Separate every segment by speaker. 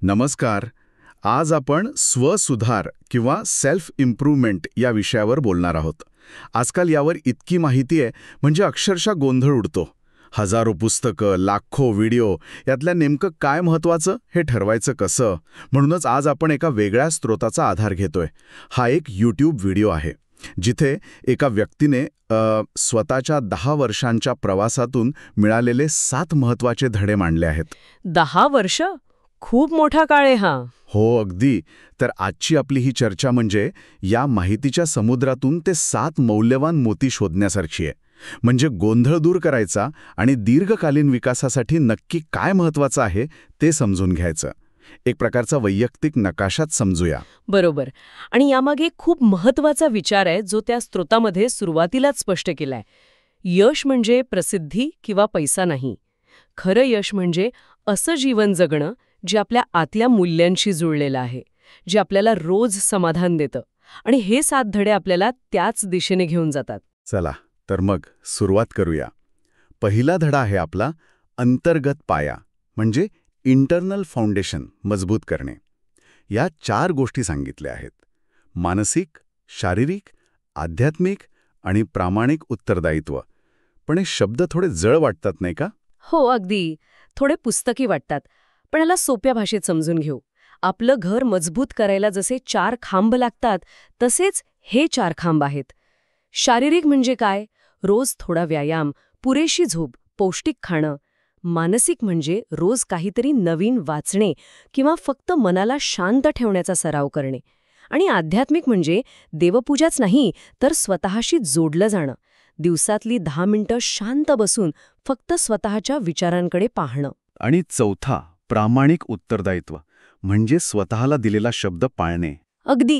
Speaker 1: नमस्कार. आज आपण स्वसुधार किंवा सेल्फ इम्प्रूव्हमेंट या विषयावर बोलणार आहोत. आजकाल यावर इतकी माहिती आहे म्हणजे अक्षरशः गोंधळ उडतो. हजारो पुस्तकं, लाखो व्हिडिओ, यातल्या नेमकं काय महत्त्वाचं हे ठरवायचं कसं? म्हणूनच आज आपण एका वेगळ्या स्रोताचा आधार घेतोय. हा एक YouTube व्हिडिओ आहे जिथे एका व्यक्तीने स्वतःच्या 10 वर्षांच्या प्रवासातून मिळालेले 7 महत्त्वाचे धडे मांडले आहेत.
Speaker 2: 10 वर्ष? खूप मोठा काळ आहे हा.
Speaker 1: हो, अगदी. तर आजची आपली ही चर्चा म्हणजे या माहितीच्या समुद्रातून ते 7 मौल्यवान मोती शोधण्यासारखी आहे. म्हणजे गोंधळ दूर करायचा आणि दीर्घकालीन विकासासाठी नक्की काय महत्त्वाचं आहे ते समजून घ्यायचं. एक प्रकारचा वैयक्तिक नकाशाच समजूया.
Speaker 2: बरोबर. आणि यामागे खूप महत्वाचा विचार आहे जो त्या स्रोतामध्ये सुरुवातीलाच स्पष्ट केलाय. यश म्हणजे प्रसिद्धी किंवा पैसा नाही. खरं यश म्हणजे असं जीवन जगणं जे आपल्या आतल्या मूल्यांशी जुळलेलं आहे, जे आपल्याला रोज समाधान देतं. आणि हे 7 धडे आपल्याला त्याच दिशेने घेऊन जातात.
Speaker 1: चला तर मग सुरुवात करूया. पहिला धडा आहे आपला अंतर्गत पाया, म्हणजे इंटरनल फाउंडेशन मजबूत करणे. या 4 गोष्टी सांगितल्या आहेत: मानसिक, शारीरिक, आध्यात्मिक आणि प्रामाणिक उत्तरदायित्व. पण हे शब्द थोडे जड वाटतात नाही का?
Speaker 2: हो, अगदी. थोडे पुस्तकी वाटतात. पण याला सोप्या भाषेत समजून घेऊ. आपलं घर मजबूत करायला जसे 4 खांब लागतात तसेच हे 4 खांब आहेत. शारीरिक म्हणजे काय? रोज थोडा व्यायाम, पुरेशी झोप, पौष्टिक खाणं. मानसिक म्हणजे रोज काहीतरी नवीन वाचणे किंवा फक्त मनाला शांत ठेवण्याचा सराव करणे. आणि आध्यात्मिक म्हणजे देवपूजाच नाही तर स्वतःशी जोडलं जाणं. दिवसातली 10 मिनिटं शांत बसून फक्त स्वतःच्या विचारांकडे पाहणं.
Speaker 1: आणि चौथा प्रामाणिक उत्तरदायित्व, म्हणजे स्वतःला दिलेला शब्द पाळणे.
Speaker 2: अगदी.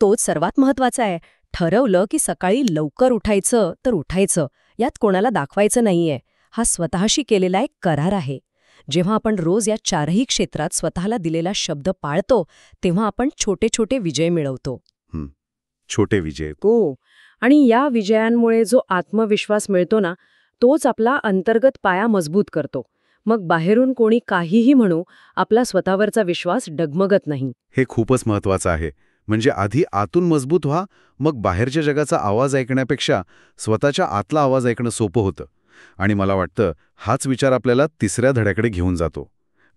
Speaker 2: तोच सर्वात महत्वाचा आहे. ठरवलं की सकाळी लवकर उठायचं तर उठायचं. यात कोणाला दाखवायचं नाहीये. हा स्वतःशी केलेला एक करार आहे. जेव्हा आपण रोज या 4ही क्षेत्रात स्वतःला दिलेला शब्द पाळतो तेव्हा आपण छोटे छोटे विजय मिळवतो.
Speaker 1: छोटे विजय.
Speaker 2: हो. आणि या विजयांमुळे जो आत्मविश्वास मिळतो ना, तोच आपला अंतर्गत पाया मजबूत करतो. मग बाहेरून कोणी काहीही म्हणू, आपला स्वतःवरचा विश्वास डगमगत नाही.
Speaker 1: हे खूपच महत्त्वाचं आहे. म्हणजे आधी आतून मजबूत व्हा, मग बाहेरच्या जगाचा आवाज ऐकण्यापेक्षा स्वतःच्या आतला आवाज ऐकणं सोपं होतं. आणि मला वाटतं हाच विचार आपल्याला तिसऱ्या धड्याकडे घेऊन जातो.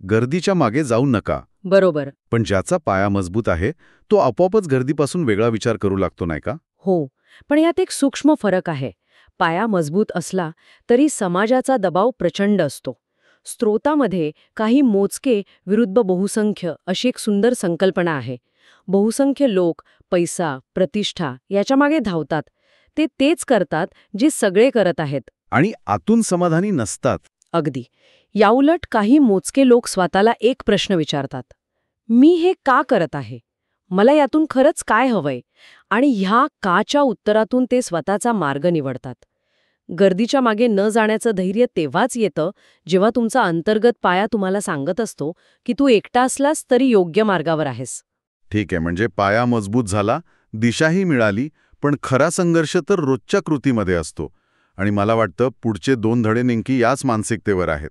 Speaker 1: गर्दीच्या मागे जाऊ नका.
Speaker 2: बरोबर.
Speaker 1: पण ज्याचा पाया मजबूत आहे तो आपोआपच गर्दीपासून वेगळा विचार करू लागतो नाही का?
Speaker 2: हो. पण यात एक सूक्ष्म फरक आहे. पाया मजबूत असला तरी समाजाचा दबाव प्रचंड असतो. स्रोतामध्ये काही मोजके विरुद्ध बहुसंख्य अशी एक सुंदर संकल्पना आहे. बहुसंख्य लोक पैसा, प्रतिष्ठा याच्या मागे धावतात. ते तेच करतात जे सगळे करत आहेत.
Speaker 1: आणि आतून समाधानी नसतात.
Speaker 2: अगदी. याउलट काही मोजके लोक स्वतःला एक प्रश्न विचारतात. मी हे का करत आहे? मला यातून खरंच काय हवंय? आणि ह्या काच्या उत्तरातून ते स्वतःचा मार्ग निवडतात. गर्दीच्या मागे न जाण्याचं धैर्य तेव्हाच येतं जेव्हा तुमचा अंतर्गत पाया तुम्हाला सांगत असतो की तू एकटा असलास तरी योग्य मार्गावर आहेस.
Speaker 1: ठीक आहे, म्हणजे पाया मजबूत झाला, दिशाही मिळाली, पण खरा संघर्ष तर रोजच्या कृतीमध्ये असतो. आणि मला वाटतं पुढचे 2 धडे नेमकी याच मानसिकतेवर आहेत.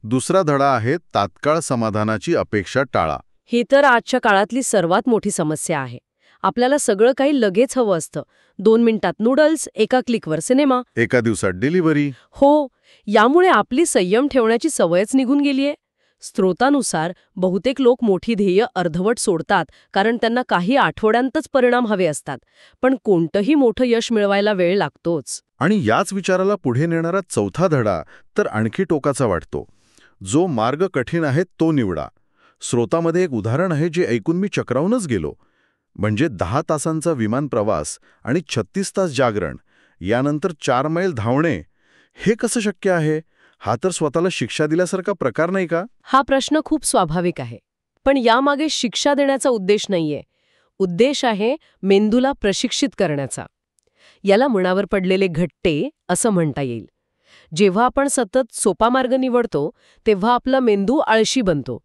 Speaker 1: दुसरा धडा आहे तात्काळ समाधानाची अपेक्षा टाळा.
Speaker 2: ही तर आजच्या काळातली सर्वात मोठी समस्या आहे. आपल्याला सगळं काही लगेच हवं असतं. 2 मिनिटात नूडल्स, एका क्लिकवर सिनेमा,
Speaker 1: एका दिवसात डिलिव्हरी.
Speaker 2: हो. यामुळे आपली संयम ठेवण्याची सवयच निघून गेलीये. स्रोतानुसार बहुतेक लोक मोठी ध्येय अर्धवट सोडतात कारण त्यांना काही आठवड्यांतच परिणाम हवे असतात. पण कोणतंही मोठं यश मिळवायला वेळ लागतोच.
Speaker 1: आणि याच विचाराला पुढे नेणारा चौथा धडा तर आणखी टोकाचा वाटतो. जो मार्ग कठीण आहे तो निवडा. स्रोतामध्ये एक उदाहरण आहे जे ऐकून मी चक्रावूनच गेलो. म्हणजे 10 तासांचा विमान प्रवास आणि 36 तास जागरण, यानंतर 4 मैल धावणे. हे कसं शक्य आहे? हा तर स्वतःला शिक्षा दिल्यासारखा प्रकार नाही का?
Speaker 2: हा प्रश्न खूप स्वाभाविक आहे. पण यामागे शिक्षा देण्याचा उद्देश नाहीये. उद्देश आहे मेंदूला प्रशिक्षित करण्याचा. याला मनावर पडलेले घट्टे असं म्हणता येईल. जेव्हा आपण सतत सोपा मार्ग निवडतो तेव्हा आपला मेंदू आळशी बनतो.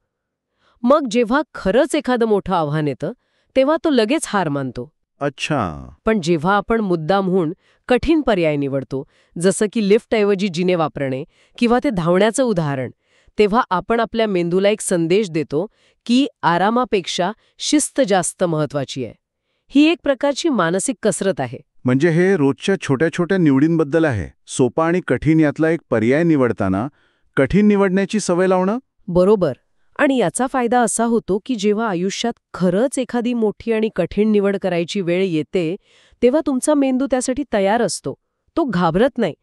Speaker 2: मग जेव्हा खरंच एखादं मोठं आव्हान येतं तेव्हा तो लगेच हार मानतो.
Speaker 1: अच्छा.
Speaker 2: पण जेव्हा आपण मुद्दामहून कठीण पर्याय निवडतो, जसं की लिफ्टऐवजी जिने वापरणे किंवा ते धावण्याचं उदाहरण, तेव्हा आपण आपल्या मेंदूला एक संदेश देतो की आरामापेक्षा शिस्त जास्त महत्वाची आहे. ही एक प्रकारची मानसिक कसरत आहे.
Speaker 1: म्हणजे हे रोजच्या छोट्या छोट्या निवडींबद्दल आहे. सोपा आणि कठीण यातला एक पर्याय निवडताना कठीण निवडण्याची सवय लावणं.
Speaker 2: बरोबर. आणि याचा फायदा असा होतो की जेव्हा आयुष्यात खरंच एखादी मोठी आणि कठीण निवड करायची वेळ येते, तेव्हा तुमचा मेंदू त्यासाठी तयार असतो. तो घाबरत नाही.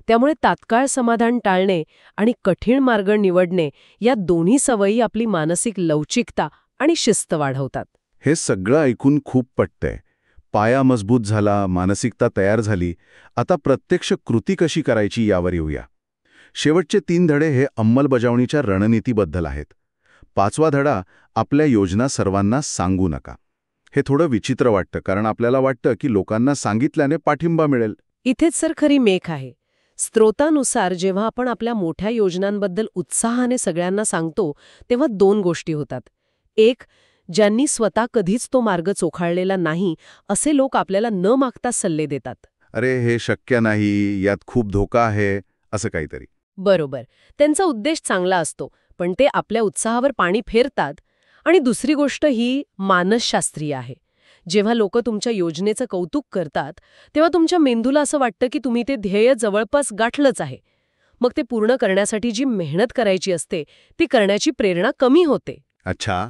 Speaker 2: त्यामुळे तात्काळ समाधान टाळणे आणि कठीण मार्ग निवडणे या दोन्ही सवयी आपली मानसिक लवचिकता आणि शिस्त वाढवतात.
Speaker 1: हे सगळं ऐकून खूप पटतंय. पाया मजबूत झाला, मानसिकता तयार झाली. आता प्रत्यक्ष कृती कशी करायची यावर येऊया. शेवटचे 3 धडे हे अंमलबजावणीच्या रणनीतीबद्दल आहेत. 5वा धडा, आपल्या योजना सर्वांना सांगू नका. हे थोडं विचित्र वाटतं, कारण आपल्याला वाटतं की लोकांना सांगितल्याने पाठिंबा मिळेल.
Speaker 2: इथेच सर खरी मेख आहे. स्त्रोतानुसार जेव्हा आपण आपल्या मोठ्या योजनांबद्दल उत्साहाने सगळ्यांना सांगतो, तेव्हा 2 गोष्टी होतात. एक, ज्यांनी स्वतः कधीच तो मार्ग चोखाळलेला नाही, असे लोक आपल्याला न मागता सल्ले देतात.
Speaker 1: अरे, हे शक्य नाही, यात खूप धोका आहे, असं काहीतरी.
Speaker 2: बरोबर. त्यांचा उद्देश चांगला असतो, पण ते आपल्या उत्साहावर पाणी फेरतात. आणि दुसरी गोष्ट ही मानसशास्त्रीय आहे. जेव्हा लोक तुमच्या योजनेचं कौतुक करतात, तेव्हा तुमच्या मेंदूला असं वाटतं की तुम्ही ते ध्येय जवळपास गाठलंच आहे. मग ते पूर्ण करण्यासाठी जी मेहनत करायची असते, ती करण्याची प्रेरणा कमी होते.
Speaker 1: अच्छा,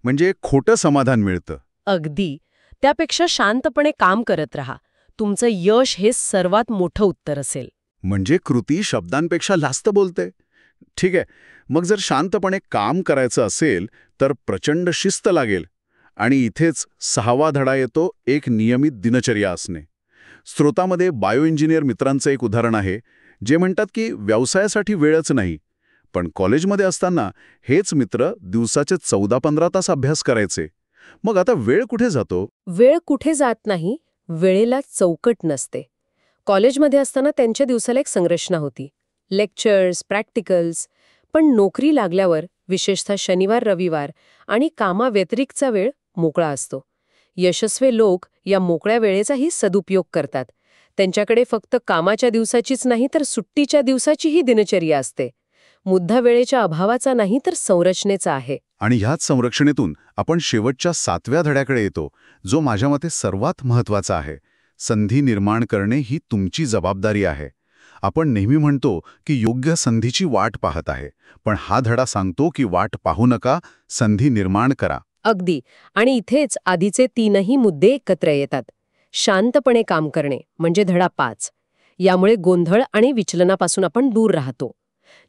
Speaker 1: म्हणजे खोटं समाधान मिळतं.
Speaker 2: अगदी. त्यापेक्षा शांतपणे काम करत राहा. तुमचं यश हे सर्वात मोठं उत्तर असेल.
Speaker 1: म्हणजे कृती शब्दांपेक्षा जास्त बोलते. ठीक आहे, मग जर शांतपणे काम करायचं असेल तर प्रचंड शिस्त लागेल. आणि इथेच 6वा धडा येतो, एक नियमित दिनचर्या असणे. स्रोतामध्ये बायोइंजिनियर मित्रांचं एक उदाहरण आहे, जे म्हणतात की व्यवसायासाठी वेळच नाही, पण कॉलेजमध्ये असताना हेच मित्र दिवसाचे 14-15 तास अभ्यास करायचे. मग आता वेळ कुठे जातो?
Speaker 2: वेळ कुठे जात नाही, वेळेला चौकट नसते. कॉलेजमध्ये असताना त्यांच्या दिवसाला एक संरचना होती. Lectures, practicals. पण नोकरी लागल्यावर, विशेषतः शनिवार रविवार आणि कामाव्यतिरिक्तचा वेळ मोकळा असतो. यशस्वी लोक या मोकळ्या वेळेचाही सदुपयोग करतात. त्यांच्याकडे फक्त कामाच्या दिवसाचीच नाही तर सुट्टीच्या दिवसाचीही दिनचर्या असते. मुद्दा वेळेच्या अभावाचा नाही तर संरचनेचा आहे.
Speaker 1: आणि ह्याच संरक्षणेतून आपण शेवटच्या 7व्या धड्याकडे येतो, जो माझ्या मते सर्वात महत्त्वाचा आहे. संधी निर्माण करणे ही तुमची जबाबदारी आहे. आपण नेहमी म्हणतो की योग्य संधीची वाट पाहत आहे, पण हा धडा सांगतो की वाट पाहू नका, संधी निर्माण करा.
Speaker 2: अगदी. आणि इथेच आधीचे 3ही मुद्दे एकत्र येतात. शांतपणे काम करणे म्हणजे धडा 5. यामुळे गोंधळ आणि विचलनापासून आपण दूर राहतो.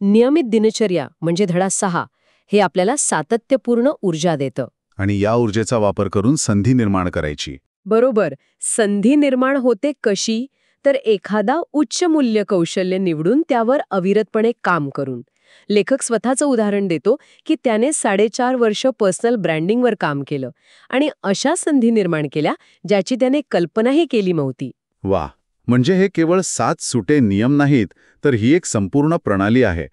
Speaker 2: नियमित दिनचर्या म्हणजे धडा 6. हे आपल्याला सातत्यपूर्ण ऊर्जा देतं.
Speaker 1: आणि या ऊर्जेचा वापर करून संधी निर्माण करायची.
Speaker 2: बरोबर. संधी निर्माण होते कशी? तर एखादा उच्च मूल्य कौशल्य निवडून त्यावर अविरतपणे काम करून. लेखक स्वतःचं उदाहरण देतो की त्याने 4.5 वर्ष पर्सनल ब्रँडिंगवर काम केलं आणि अशा संधी निर्माण केल्या ज्याची त्याने कल्पनाही केली नव्हती.
Speaker 1: वा, म्हणजे हे केवळ 7 सुटे नियम नाहीत, तर ही एक संपूर्ण प्रणाली आहे.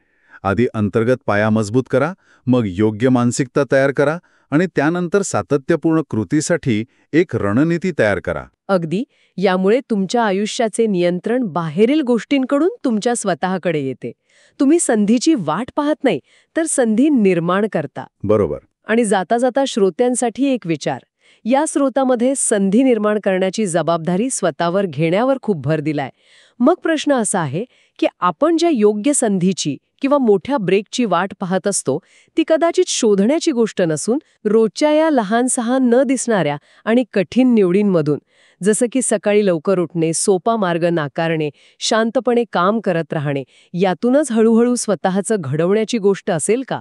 Speaker 1: आधी अंतर्गत पाया मजबूत करा, मग योग्य मानसिकता तयार करा आणि त्यानंतर सातत्यपूर्ण कृतीसाठी एक रणनीती तयार करा.
Speaker 2: अगदी. यामुळे तुमच्या आयुष्याचे नियंत्रण बाहेरील गोष्टींकडून तुमच्या स्वतःकडे येते. तुम्ही संधीची वाट पाहत नाही, तर संधी निर्माण करता.
Speaker 1: बरोबर.
Speaker 2: आणि जाता जाता श्रोत्यांसाठी एक विचार. या स्रोतामध्ये संधी निर्माण करण्याची जबाबदारी स्वतःवर घेण्यावर खूप भर दिलाय. मग प्रश्न असा आहे की आपण ज्या योग्य संधीची किंवा मोठ्या ब्रेकची वाट पाहत असतो, ती कदाचित शोधण्याची गोष्ट नसून रोजच्या या लहान-सहान न दिसणाऱ्या आणि कठीण निवडींमधून, जसं की सकाळी लवकर उठणे, सोपा मार्ग नाकारणे, शांतपणे काम करत राहणे, यातूनच हळूहळू स्वतःचं घडवण्याची गोष्ट असेल का?